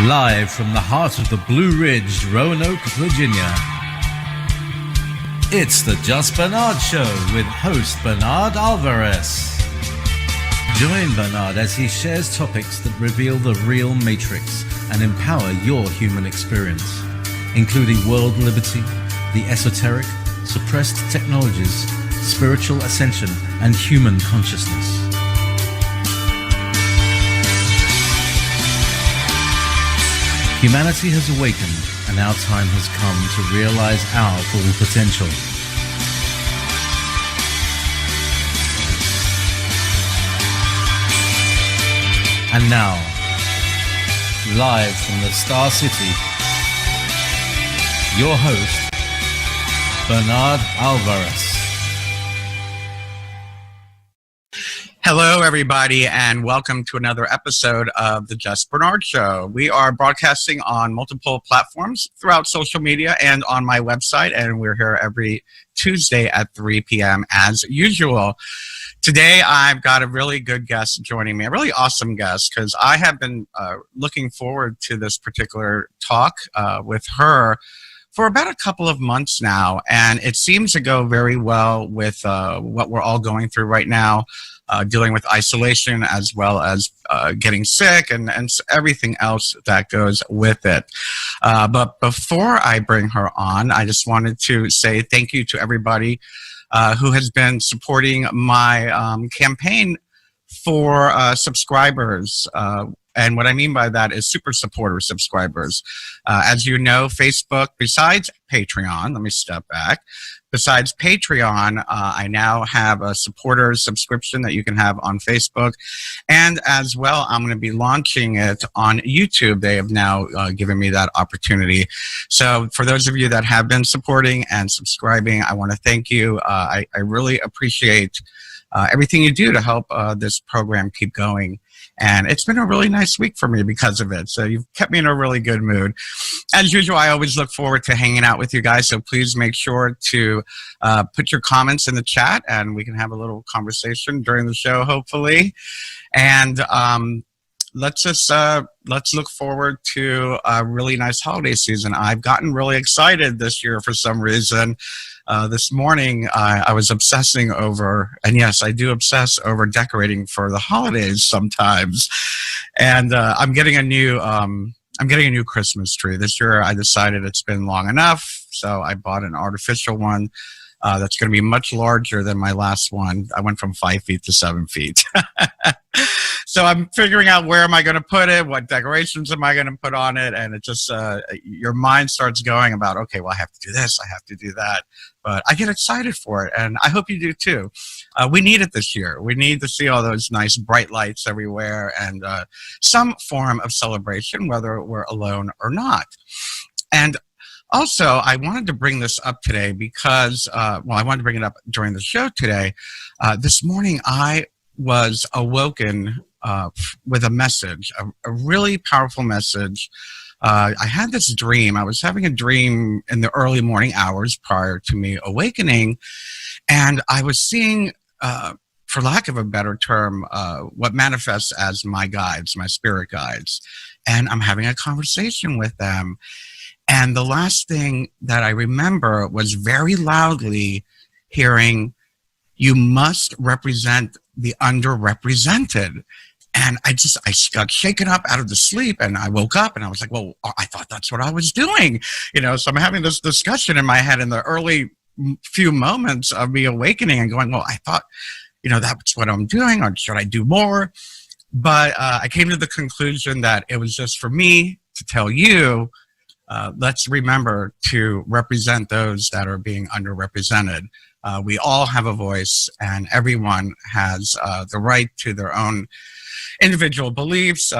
Live from the heart of the Blue Ridge, Roanoke, Virginia. It's the Just Bernard Show with host Bernard Alvarez. Join Bernard as he shares topics that reveal the real matrix and empower your human experience, including world liberty, the esoteric, suppressed technologies, spiritual ascension, and human consciousness. Humanity has awakened, and our time has come to realize our full potential. And now, live from the Star City, your host, Bernard Alvarez. Hello, everybody, and welcome to another episode of the Just Bernard Show. We are broadcasting on multiple platforms throughout social media and on my website, and we're here every Tuesday at 3 p.m. as usual. Today, I've got a really good guest joining me, a really awesome guest, because I have been looking forward to this particular talk with her for about a couple of months now, and it seems to go very well with what we're all going through right now. Dealing with isolation as well as getting sick and everything else that goes with it. But before I bring her on, I just wanted to say thank you to everybody who has been supporting my campaign for subscribers. And what I mean by that is super supporter subscribers. As you know, Facebook, besides Patreon, let me step back. Besides Patreon, I now have a supporter subscription that you can have on Facebook. And as well, I'm going to be launching it on YouTube. They have now given me that opportunity. So for those of you that have been supporting and subscribing, I want to thank you. I really appreciate everything you do to help this program keep going. And it's been a really nice week for me because of it. So you've kept me in a really good mood. As usual, I always look forward to hanging out with you guys. So please make sure to put your comments in the chat and we can have a little conversation during the show, hopefully. And let's look forward to a really nice holiday season. I've gotten really excited this year for some reason. This morning, I was obsessing over, and yes, I do obsess over decorating for the holidays sometimes. And I'm getting a new Christmas tree this year. I decided it's been long enough, so I bought an artificial one that's going to be much larger than my last one. I went from 5 feet to 7 feet. So I'm figuring out where am I going to put it, what decorations am I going to put on it, and it just, your mind starts going about, okay, well, I have to do this, I have to do that. But I get excited for it, and I hope you do too. We need it this year. We need to see all those nice bright lights everywhere and some form of celebration, whether we're alone or not. And also, I wanted to bring this up today because, I wanted to bring it up during the show today. This morning, I was awoken with a message, a really powerful message. I had this dream. I was having a dream in the early morning hours prior to me awakening, and I was seeing, for lack of a better term, what manifests as my guides, my spirit guides. And I'm having a conversation with them. And the last thing that I remember was very loudly hearing, "You must represent the underrepresented." And I got shaken up out of the sleep, and I woke up and I was like, well, I thought that's what I was doing. So I'm having this discussion in my head in the early few moments of me awakening and going, well, I thought, that's what I'm doing, or should I do more? But I came to the conclusion that it was just for me to tell you, let's remember to represent those that are being underrepresented. We all have a voice, and everyone has the right to their own individual beliefs,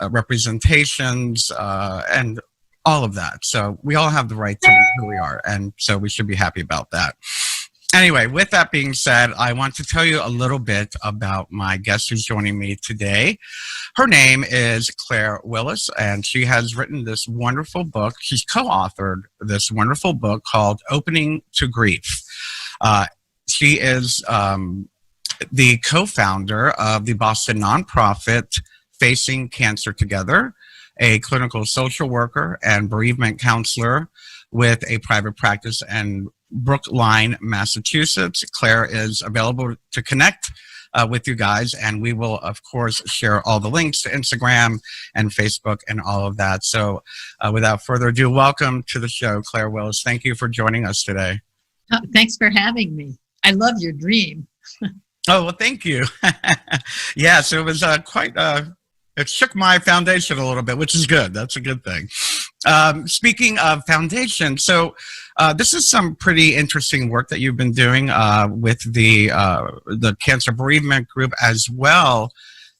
representations, and all of that. So we all have the right to be who we are, and so we should be happy about that. Anyway, with that being said, I want to tell you a little bit about my guest who's joining me today. Her name is Willis, and she has written this wonderful book. She's co-authored this wonderful book called Opening to Grief. She is the co-founder of the Boston nonprofit Facing Cancer Together, a clinical social worker and bereavement counselor with a private practice in Brookline, Massachusetts. Claire is available to connect with you guys, and we will, of course, share all the links to Instagram and Facebook and all of that. So without further ado, welcome to the show, Claire Willis. Thank you for joining us today. Oh, thanks for having me. I love your dream. Oh, well, thank you. Yeah, so it was it shook my foundation a little bit, which is good. That's a good thing. Speaking of foundation, so this is some pretty interesting work that you've been doing with the Cancer Bereavement Group, as well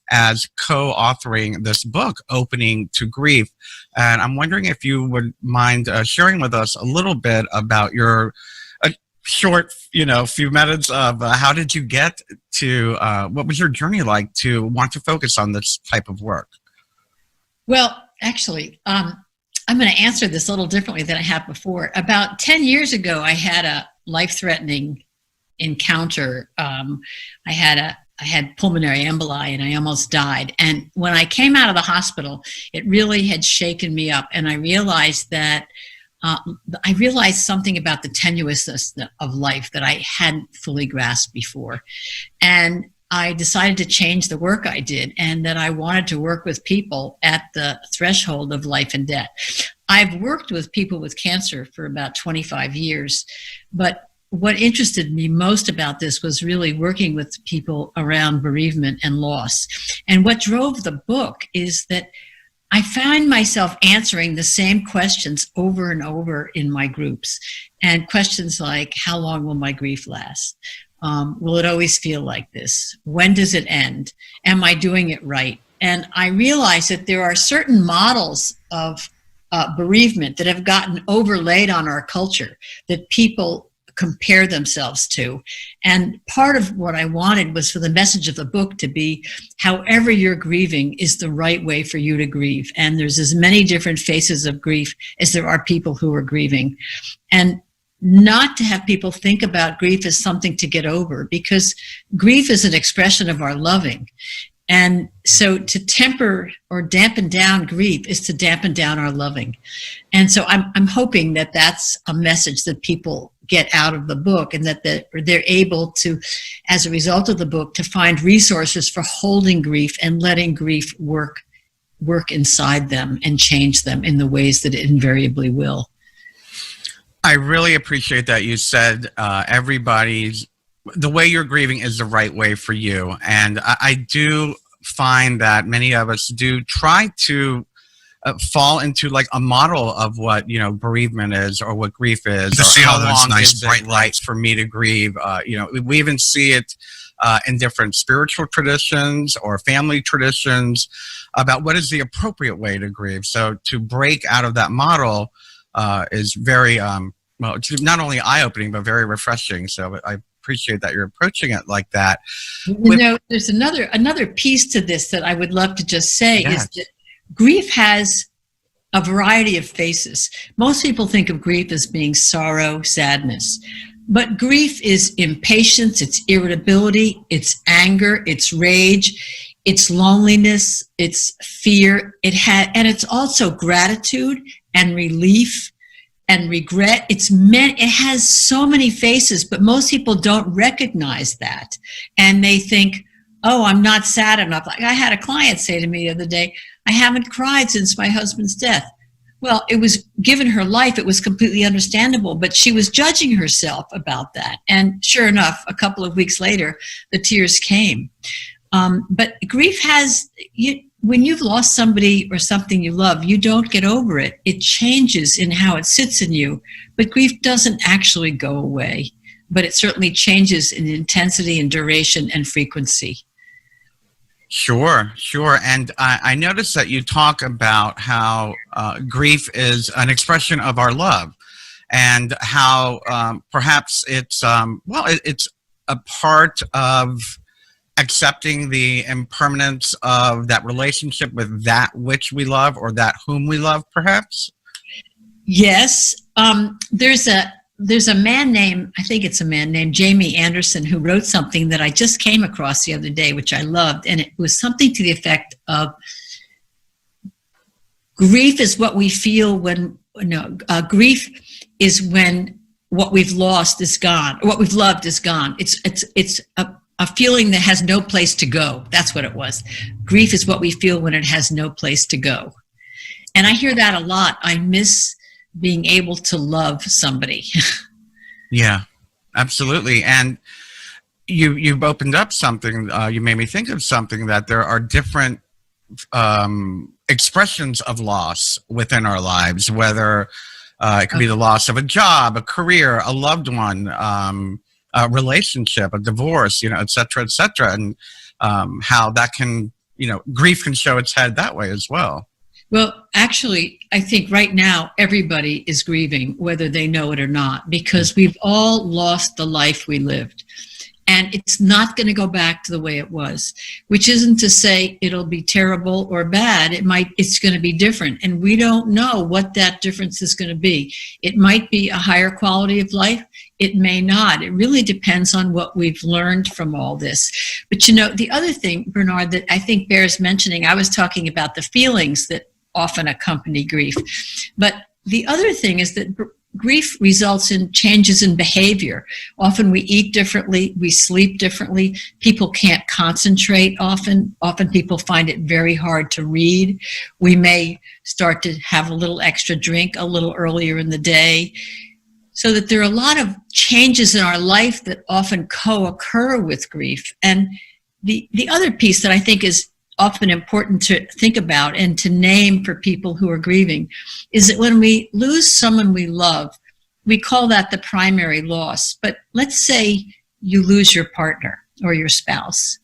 as co-authoring this book, Opening to Grief. And I'm wondering if you would mind sharing with us a little bit about your short, few minutes of how did you get to, what was your journey like to want to focus on this type of work? Well, actually, I'm going to answer this a little differently than I have before. About 10 years ago, I had a life-threatening encounter. I had pulmonary emboli and I almost died. And when I came out of the hospital, it really had shaken me up. And I realized that something about the tenuousness of life that I hadn't fully grasped before. And I decided to change the work I did, and that I wanted to work with people at the threshold of life and death. I've worked with people with cancer for about 25 years, but what interested me most about this was really working with people around bereavement and loss. And what drove the book is that I find myself answering the same questions over and over in my groups. And questions like, how long will my grief last? Will it always feel like this? When does it end? Am I doing it right? And I realize that there are certain models of bereavement that have gotten overlaid on our culture that people compare themselves to. And part of what I wanted was for the message of the book to be, however you're grieving is the right way for you to grieve. And there's as many different faces of grief as there are people who are grieving. And not to have people think about grief as something to get over, because grief is an expression of our loving. And so to temper or dampen down grief is to dampen down our loving. And so I'm hoping that that's a message that people get out of the book, and that they're able to, as a result of the book, to find resources for holding grief and letting grief work inside them and change them in the ways that it invariably will. I really appreciate that you said the way you're grieving is the right way for you. And I do find that many of us do try to fall into like a model of what, bereavement is, or what grief is, to see or all how those long nice is bright it right for me to grieve. We even see it in different spiritual traditions or family traditions about what is the appropriate way to grieve. So to break out of that model is very, it's not only eye-opening, but very refreshing. So I appreciate that you're approaching it like that. There's another piece to this that I would love to just say, is that grief has a variety of faces. Most people think of grief as being sorrow, sadness, but grief is impatience, it's irritability, it's anger, it's rage, it's loneliness, it's fear, and it's also gratitude and relief and regret. It has so many faces, but most people don't recognize that. And they think, oh, I'm not sad enough. Like I had a client say to me the other day, I haven't cried since my husband's death. Well, it was, given her life, it was completely understandable, but she was judging herself about that. And sure enough, a couple of weeks later, the tears came. But grief when you've lost somebody or something you love, you don't get over it. It changes in how it sits in you, but grief doesn't actually go away, but it certainly changes in intensity and duration and frequency. Sure. And I noticed that you talk about how grief is an expression of our love, and how perhaps it's it's a part of accepting the impermanence of that relationship with that which we love, or that whom we love, perhaps? Yes. There's a there's a man named, I think it's a man named Jamie Anderson, who wrote something that I just came across the other day, which I loved. And it was something to the effect of, grief is what we feel when, grief is when what we've lost is gone, or what we've loved is gone. It's a feeling that has no place to go. That's what it was. Grief is what we feel when it has no place to go. And I hear that a lot. I miss being able to love somebody. Yeah, absolutely. And you've opened up something, you made me think of something, that there are different expressions of loss within our lives, whether it could be the loss of a job, a career, a loved one, a relationship, a divorce, et cetera, and how that can, grief can show its head that way as well. Well, actually, I think right now everybody is grieving, whether they know it or not, because we've all lost the life we lived. And it's not going to go back to the way it was, which isn't to say it'll be terrible or bad. It's going to be different. And we don't know what that difference is going to be. It might be a higher quality of life. It may not. It really depends on what we've learned from all this. But the other thing, Bernard, that I think bears mentioning, I was talking about the feelings that often accompany grief. But the other thing is that grief results in changes in behavior. Often we eat differently, we sleep differently, people can't concentrate often. Often people find it very hard to read. We may start to have a little extra drink a little earlier in the day. So that there are a lot of changes in our life that often co-occur with grief. And the other piece that I think is often important to think about and to name for people who are grieving is that when we lose someone we love, we call that the primary loss. But let's say you lose your partner or your spouse.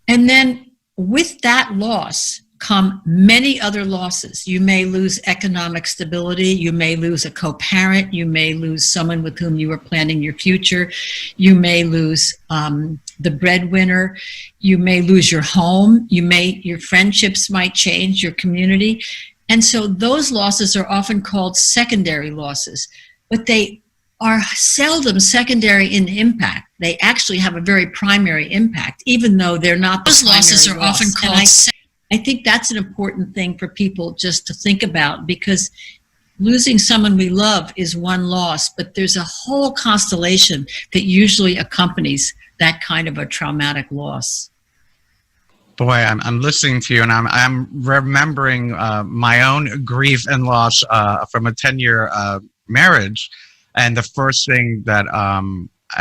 And then with that loss come many other losses. You may lose economic stability. You may lose a co-parent. You may lose someone with whom you were planning your future. You may lose the breadwinner. You may lose your home. Your friendships might change, your community. And so those losses are often called secondary losses, but they are seldom secondary in impact. They actually have a very primary impact, even though they're not the primary loss. Those losses are often called I think that's an important thing for people just to think about, because losing someone we love is one loss, but there's a whole constellation that usually accompanies that kind of a traumatic loss. Boy, I'm listening to you, and I'm remembering my own grief and loss from a 10-year marriage. And the first thing that, I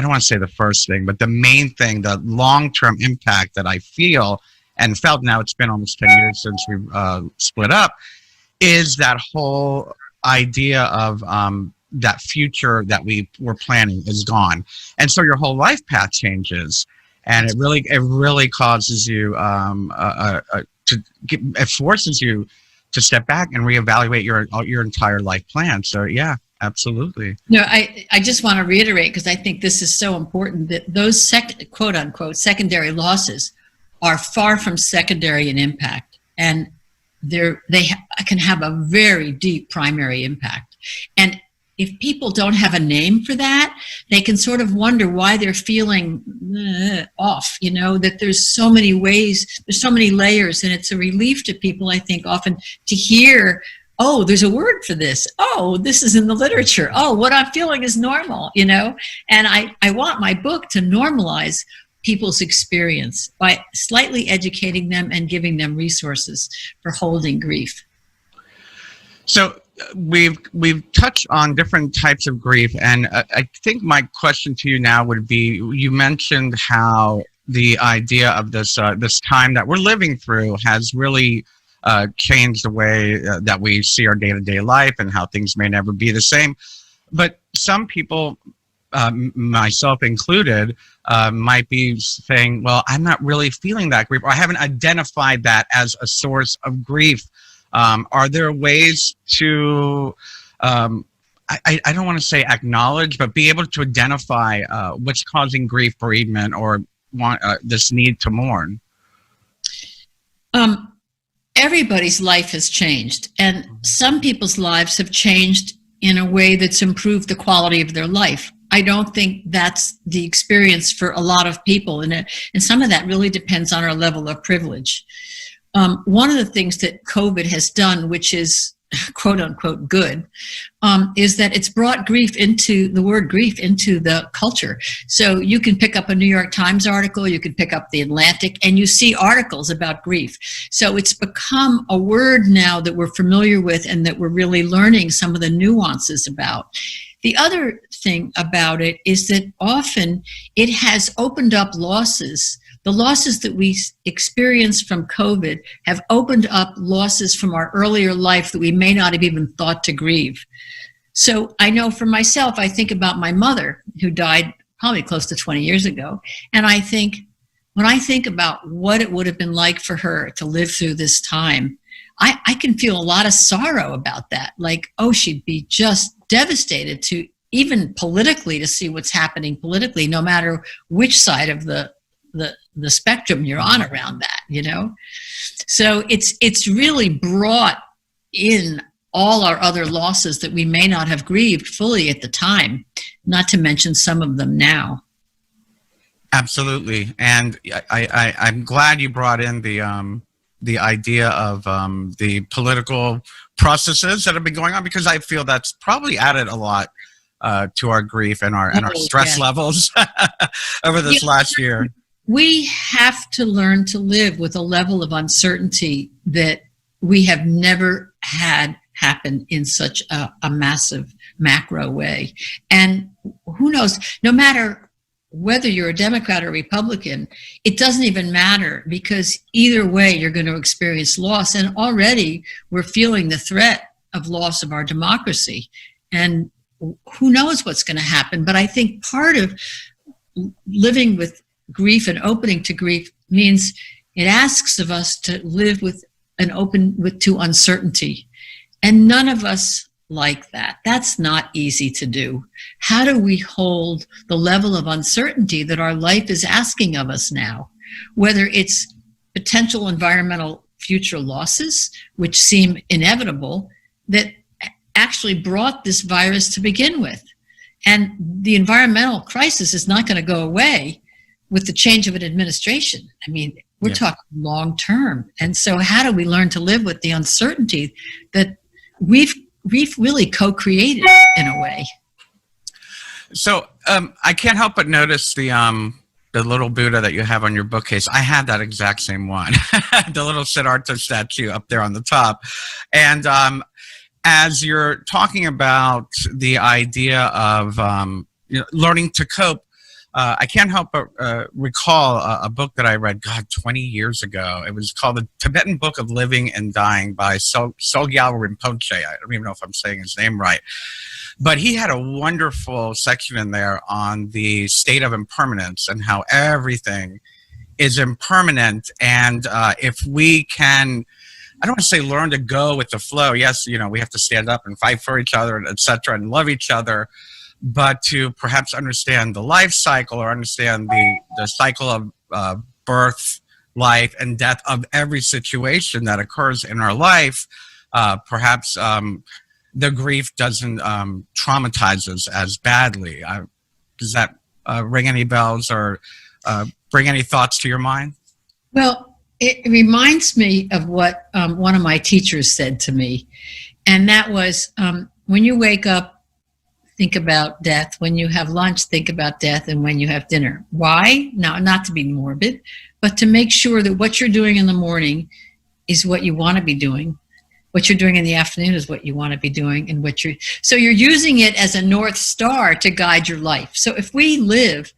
don't want to say the first thing, but the main thing, the long-term impact that I feel and felt, now it's been almost 10 years since we split up, is that whole idea of that future that we were planning is gone. And so your whole life path changes. And it really causes you, it forces you to step back and reevaluate your entire life plan. So yeah, absolutely. No, I just want to reiterate, because I think this is so important, that those quote unquote secondary losses are far from secondary in impact, and they can have a very deep primary impact. And if people don't have a name for that, they can sort of wonder why they're feeling off, that there's so many ways, there's so many layers, and it's a relief to people, I think, often to hear, oh, there's a word for this. Oh, this is in the literature. Oh, what I'm feeling is normal, And I want my book to normalize people's experience by slightly educating them and giving them resources for holding grief. So we've touched on different types of grief, and I think my question to you now would be, you mentioned how the idea of this time that we're living through has really changed the way that we see our day-to-day life and how things may never be the same. But some people, myself included, might be saying, well, I'm not really feeling that grief, or I haven't identified that as a source of grief. Are there ways to, I don't want to say acknowledge, but be able to identify what's causing grief, bereavement, or this need to mourn? Everybody's life has changed, and some people's lives have changed in a way that's improved the quality of their life. I don't think that's the experience for a lot of people, and some of that really depends on our level of privilege. One of the things that COVID has done, which is quote unquote good, is that it's brought the word grief into the culture. So you can pick up a New York Times article, you can pick up the Atlantic, and you see articles about grief. So it's become a word now that we're familiar with and that we're really learning some of the nuances about. The other thing about it is that often it has opened up losses. The losses that we experienced from COVID have opened up losses from our earlier life that we may not have even thought to grieve. So I know for myself, I think about my mother who died probably close to 20 years ago. And I think, when I think about what it would have been like for her to live through this time, I can feel a lot of sorrow about that. Like, oh, she'd be just devastated to even politically to see what's happening politically, no matter which side of the spectrum you're on around that, you know? So it's really brought in all our other losses that we may not have grieved fully at the time, not to mention some of them now. Absolutely. And I'm glad you brought in the idea of the political processes that have been going on, because I feel that's probably added a lot to our grief and our stress levels over this last year. We have to learn to live with a level of uncertainty that we have never had happen in such a massive macro way. And who knows, no matter whether you're a Democrat or Republican, it doesn't even matter, because either way you're going to experience loss. And already we're feeling the threat of loss of our democracy. And who knows what's going to happen. But I think part of living with grief and opening to grief means it asks of us to live to uncertainty. And none of us like that. That's not easy to do. How do we hold the level of uncertainty that our life is asking of us now? Whether it's potential environmental future losses, which seem inevitable, that actually brought this virus to begin with. And the environmental crisis is not going to go away with the change of an administration. I mean, we're talking long term. And so how do we learn to live with the uncertainty that we've really co-created in a way? So I can't help but notice the little Buddha that you have on your bookcase. I had that exact same one, the little Siddhartha statue up there on the top. And as you're talking about the idea of learning to cope, I can't help but recall a book that I read, 20 years ago. It was called The Tibetan Book of Living and Dying by Sogyal Rinpoche. I don't even know if I'm saying his name right. But he had a wonderful section in there on the state of impermanence and how everything is impermanent. And if we can, I don't want to say learn to go with the flow. Yes, we have to stand up and fight for each other, et cetera, and love each other. But to perhaps understand the life cycle, or understand the cycle of birth, life, and death of every situation that occurs in our life, perhaps the grief doesn't traumatize us as badly. Does that ring any bells or bring any thoughts to your mind? Well, it reminds me of what one of my teachers said to me, and that was, when you wake up, think about death. When you have lunch, think about death. And when you have dinner. Why? Now, not to be morbid, but to make sure that what you're doing in the morning is what you want to be doing. What you're doing in the afternoon is what you want to be doing. And so you're using it as a North Star to guide your life. So if we live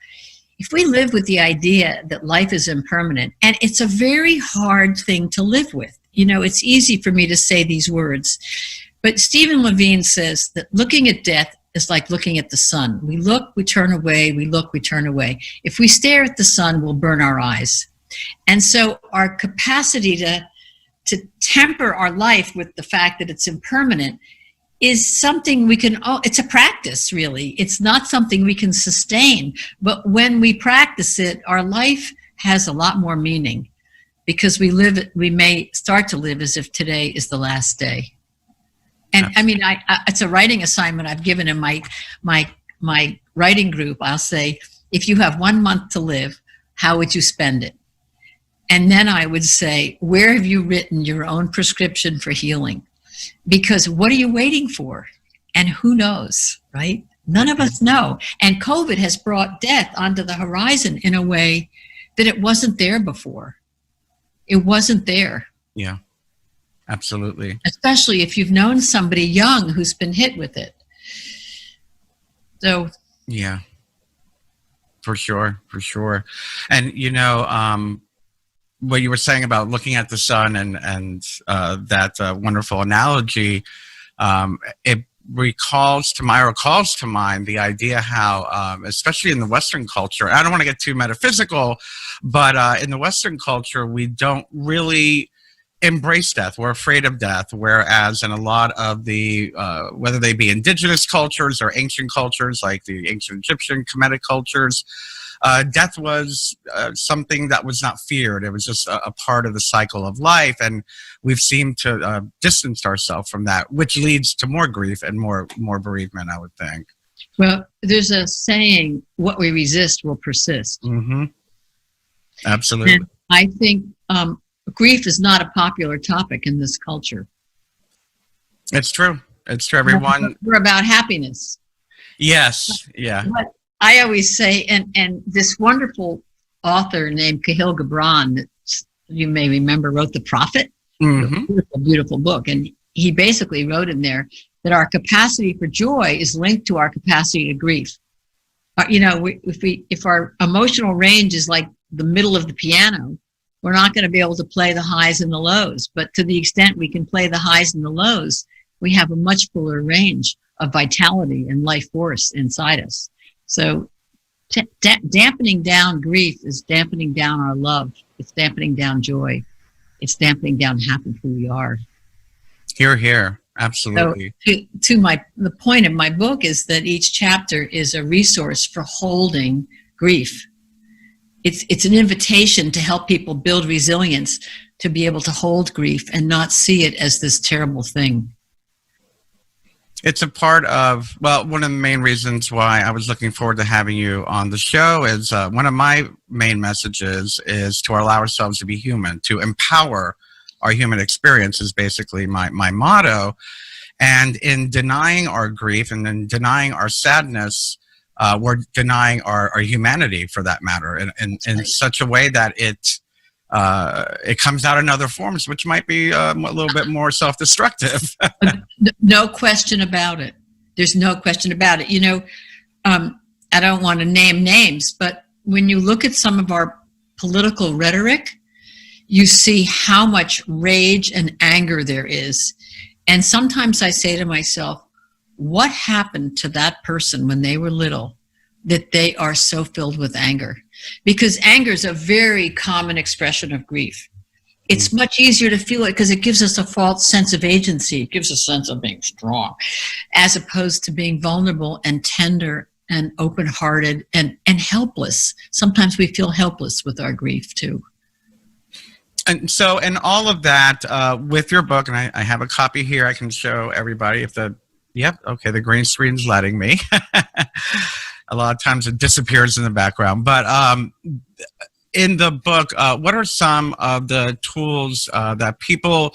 with the idea that life is impermanent, and it's a very hard thing to live with. It's easy for me to say these words, but Stephen Levine says that looking at death is like looking at the sun. We look, we turn away, we look, we turn away. If we stare at the sun, we'll burn our eyes. And so our capacity to temper our life with the fact that it's impermanent is something it's a practice, really. It's not something we can sustain. But when we practice it, our life has a lot more meaning, because we may start to live as if today is the last day. And I mean, it's a writing assignment I've given in my writing group. I'll say, if you have 1 month to live, how would you spend it? And then I would say, where have you written your own prescription for healing? Because what are you waiting for? And who knows, right? None of us know. And COVID has brought death onto the horizon in a way that it wasn't there before. It wasn't there. Yeah, absolutely. Especially if you've known somebody young who's been hit with it. So. Yeah, for sure. And, you know, what you were saying about looking at the sun and that wonderful analogy, it calls to mind the idea how, especially in the Western culture, I don't want to get too metaphysical, but in the Western culture, we don't really embrace death. We're afraid of death, whereas in a lot of the, whether they be indigenous cultures or ancient cultures, like the ancient Egyptian, Kemetic cultures, death was something that was not feared. It was just a part of the cycle of life, and we've seemed to distance ourselves from that, which leads to more grief and more bereavement, I would think. Well, there's a saying, what we resist will persist. Mm-hmm. Absolutely. And I think grief is not a popular topic in this culture. It's true. Everyone. We're about happiness. Yes. Yeah. But I always say, and this wonderful author named Kahlil Gibran, that you may remember, wrote The Prophet, a beautiful book. And he basically wrote in there that our capacity for joy is linked to our capacity to grief. You know, if our emotional range is like the middle of the piano, we're not going to be able to play the highs and the lows. But to the extent we can play the highs and the lows, we have a much fuller range of vitality and life force inside us. So dampening down grief is dampening down our love. It's dampening down joy. It's dampening down half of who we are. Here. Absolutely. So the point of my book is that each chapter is a resource for holding grief. It's an invitation to help people build resilience to be able to hold grief and not see it as this terrible thing. It's a part of, well, one of the main reasons why I was looking forward to having you on the show is one of my main messages is to allow ourselves to be human, to empower our human experience is basically my motto. And in denying our grief and in denying our sadness, we're denying our humanity, for that matter, in such a way that it comes out in other forms, which might be a little bit more self-destructive. No question about it. There's no question about it. You know, I don't want to name names, but when you look at some of our political rhetoric, you see how much rage and anger there is. And sometimes I say to myself, what happened to that person when they were little that they are so filled with anger? Because anger is a very common expression of grief. It's much easier to feel it because it gives us a false sense of agency. It gives a sense of being strong, as opposed to being vulnerable and tender and open-hearted and helpless. Sometimes we feel helpless with our grief too. And so in all of that, with your book, and I have a copy here I can show everybody if the green screen's letting me. A lot of times it disappears in the background. But in the book, what are some of the tools that people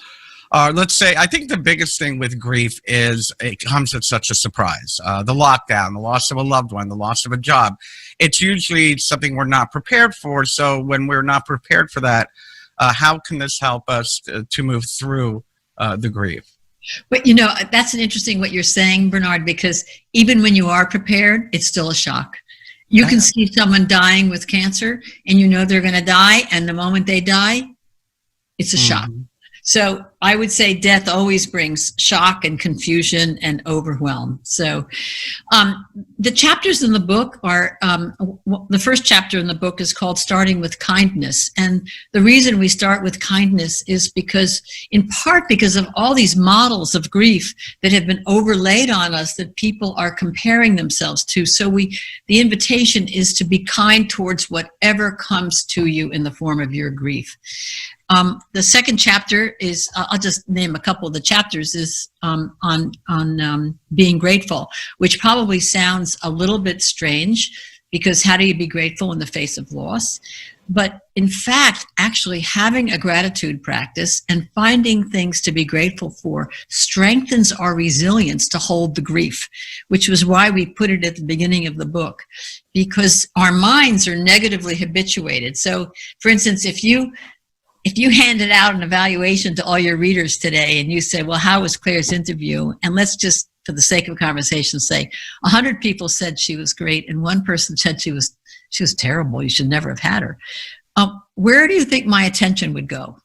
are, let's say, I think the biggest thing with grief is it comes at such a surprise. The lockdown, the loss of a loved one, the loss of a job. It's usually something we're not prepared for. So when we're not prepared for that, how can this help us to move through the grief? But, you know, that's an interesting what you're saying, Bernard, because even when you are prepared, it's still a shock. You can see someone dying with cancer and you know they're going to die. And the moment they die, it's a shock. So I would say death always brings shock and confusion and overwhelm. So the chapters in the book are, the first chapter in the book is called Starting with Kindness. And the reason we start with kindness is because, in part because of all these models of grief that have been overlaid on us that people are comparing themselves to. So the invitation is to be kind towards whatever comes to you in the form of your grief. The second chapter is, I'll just name a couple of the chapters, is on being grateful, which probably sounds a little bit strange, because how do you be grateful in the face of loss? But in fact, actually having a gratitude practice and finding things to be grateful for strengthens our resilience to hold the grief, which was why we put it at the beginning of the book, because our minds are negatively habituated. So, for instance, if you handed out an evaluation to all your readers today and you said, well, how was Claire's interview? And let's just, for the sake of conversation, say 100 people said she was great and one person said she was terrible. You should never have had her. Where do you think my attention would go?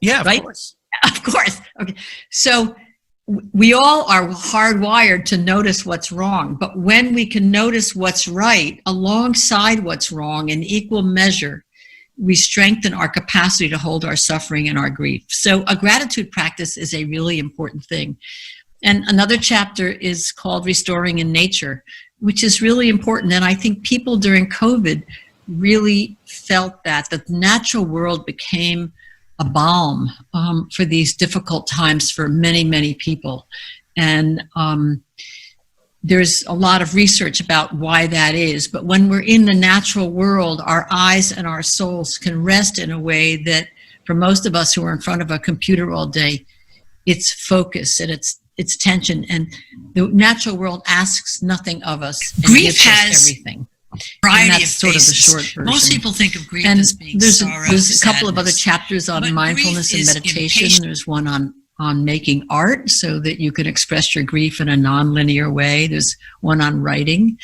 Yeah, right? Of course. Of course. Okay. So we all are hardwired to notice what's wrong, but when we can notice what's right alongside what's wrong in equal measure, we strengthen our capacity to hold our suffering and our grief. So a gratitude practice is a really important thing. And another chapter is called Restoring in Nature, which is really important. And I think people during COVID really felt that the natural world became a balm for these difficult times for many, many people. And there's a lot of research about why that is. But when we're in the natural world, our eyes and our souls can rest in a way that, for most of us who are in front of a computer all day, it's focus and it's tension. And the natural world asks nothing of us and grief gives has us everything. Variety And that's of sort of the faces. short version. Most people think of grief And as being there's sorrow, a couple of other sadness. chapters on But mindfulness grief and is meditation. impatient. There's one on making art so that you can express your grief in a non-linear way. There's one on writing.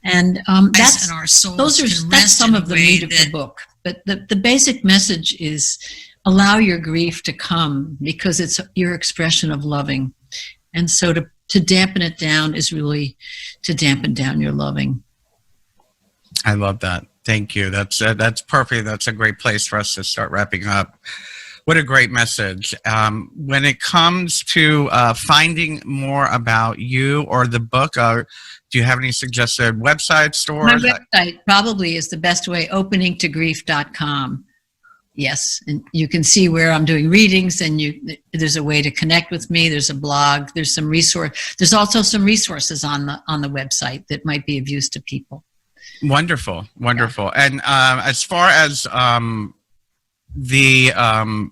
And that's And our souls that's can rest some in of a the way meat of that the book. But the basic message is allow your grief to come, because it's your expression of loving. And so to dampen it down is really to dampen down your loving. I love that. Thank you. That's perfect. That's a great place for us to start wrapping up. What a great message. When it comes to finding more about you or the book, do you have any suggested website stores? My website probably is the best way, openingtogrief.com. Yes, and you can see where I'm doing readings, and there's a way to connect with me. There's a blog. There's some resource. There's also some resources on the website that might be of use to people. Wonderful. Yeah. And as far as the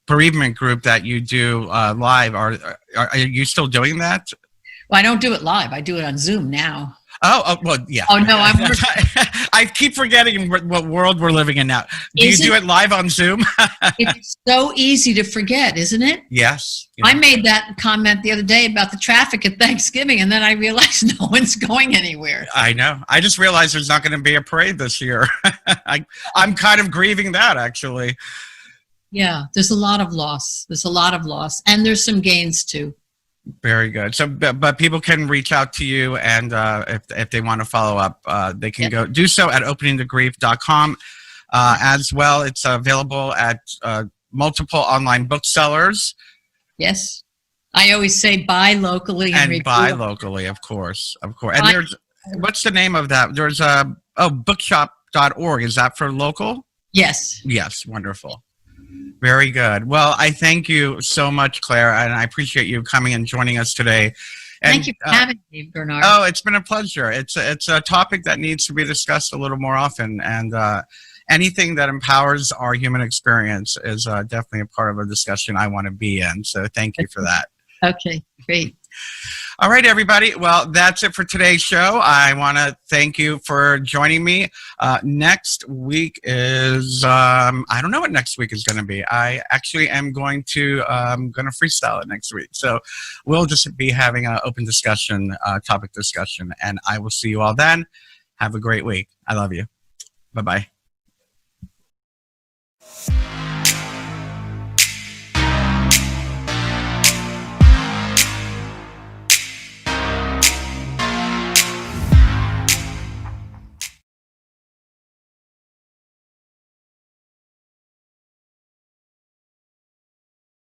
bereavement group that you do live, are you still doing that? Well, I don't do it live. I do it on Zoom now. Oh well, yeah. Oh no, I'm working. I keep forgetting what world we're living in now. Do you do it live on Zoom? It's so easy to forget, isn't it? Yes. I made that comment the other day about the traffic at Thanksgiving, and then I realized no one's going anywhere. I know. I just realized there's not going to be a parade this year. I'm kind of grieving that, actually. Yeah, there's a lot of loss. And there's some gains too. Very good. So, but people can reach out to you, and if they want to follow up, they can go do so at openingtogrief.com. As well, it's available at multiple online booksellers. Yes. I always say buy locally. And buy locally, of course. And there's, what's the name of that? There's bookshop.org. Is that for local? Yes. Yes. Wonderful. Very good. Well, I thank you so much, Claire, and I appreciate you coming and joining us today. And, thank you for having me, Bernard. Oh, it's been a pleasure. It's a topic that needs to be discussed a little more often, and anything that empowers our human experience is definitely a part of a discussion I want to be in. So thank you for that. Okay, great. All right, everybody. Well, that's it for today's show. I want to thank you for joining me. Next week is, I don't know what next week is going to be. I actually am going to freestyle it next week. So we'll just be having an open discussion, topic discussion, and I will see you all then. Have a great week. I love you. Bye-bye.